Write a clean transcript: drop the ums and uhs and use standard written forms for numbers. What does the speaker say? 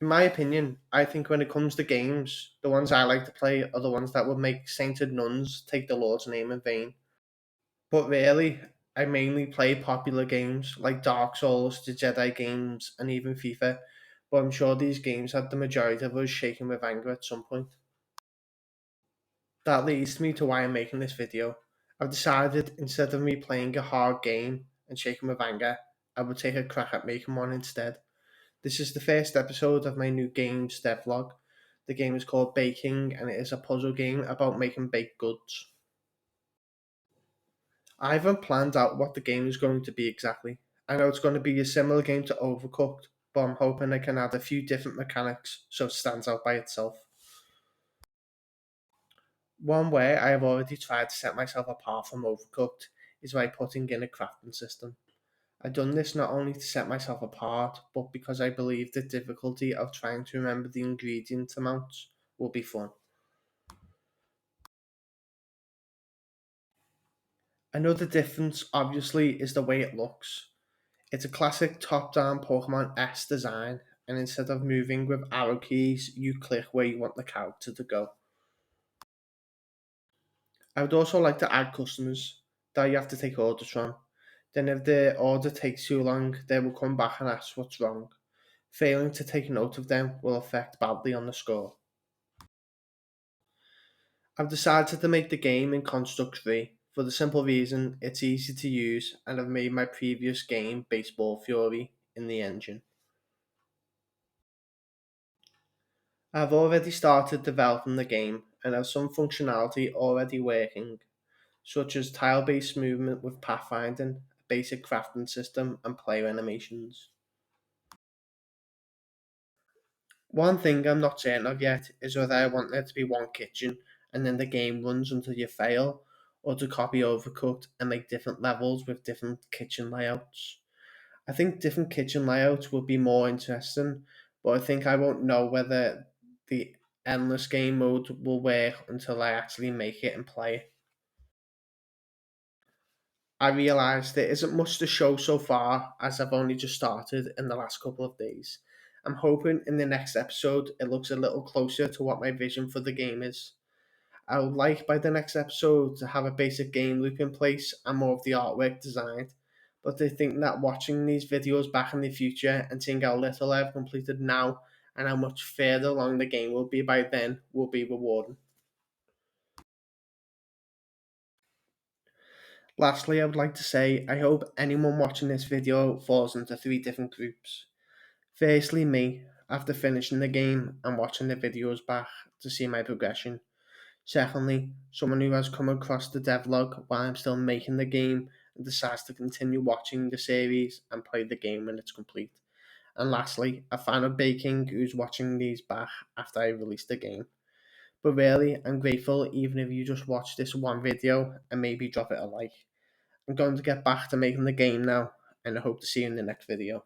In my opinion, I think when it comes to games, the ones I like to play are the ones that would make sainted nuns take the Lord's name in vain. But really, I mainly play popular games like Dark Souls, the Jedi games, and even FIFA. But I'm sure these games had the majority of us shaking with anger at some point. That leads me to why I'm making this video. I've decided instead of me playing a hard game and shaking with anger, I would take a crack at making one instead. This is the first episode of my new games devlog. The game is called Baking and it is a puzzle game about making baked goods. I haven't planned out what the game is going to be exactly. I know it's going to be a similar game to Overcooked, but I'm hoping I can add a few different mechanics so it stands out by itself. One way I have already tried to set myself apart from Overcooked is by putting in a crafting system. I've done this not only to set myself apart, but because I believe the difficulty of trying to remember the ingredient amounts will be fun. Another difference, obviously, is the way it looks. It's a classic top-down Pokemon S design, and instead of moving with arrow keys, you click where you want the character to go. I would also like to add customers that you have to take orders from. Then if the order takes too long, they will come back and ask what's wrong. Failing to take note of them will affect badly on the score. I've decided to make the game in construct free for the simple reason it's easy to use and I've made my previous game Baseball Fury in the engine. I've already started developing the game and have some functionality already working, such as tile-based movement with pathfinding, a basic crafting system, and player animations. One thing I'm not certain of yet is whether I want there to be one kitchen and then the game runs until you fail, or to copy Overcooked and make different levels with different kitchen layouts. I think different kitchen layouts would be more interesting, but I think I won't know whether the endless game mode will work until I actually make it and play it. I realise there isn't much to show so far as I've only just started in the last couple of days. I'm hoping in the next episode it looks a little closer to what my vision for the game is. I would like by the next episode to have a basic game loop in place and more of the artwork designed. But I think that watching these videos back in the future and seeing how little I've completed now and how much further along the game will be by then will be rewarding. Lastly, I would like to say I hope anyone watching this video falls into three different groups. Firstly, me, after finishing the game and watching the videos back to see my progression. Secondly, someone who has come across the devlog while I'm still making the game and decides to continue watching the series and play the game when it's complete. And lastly, a fan of baking who's watching these back after I release the game. But really, I'm grateful even if you just watch this one video and maybe drop it a like. I'm going to get back to making the game now, and I hope to see you in the next video.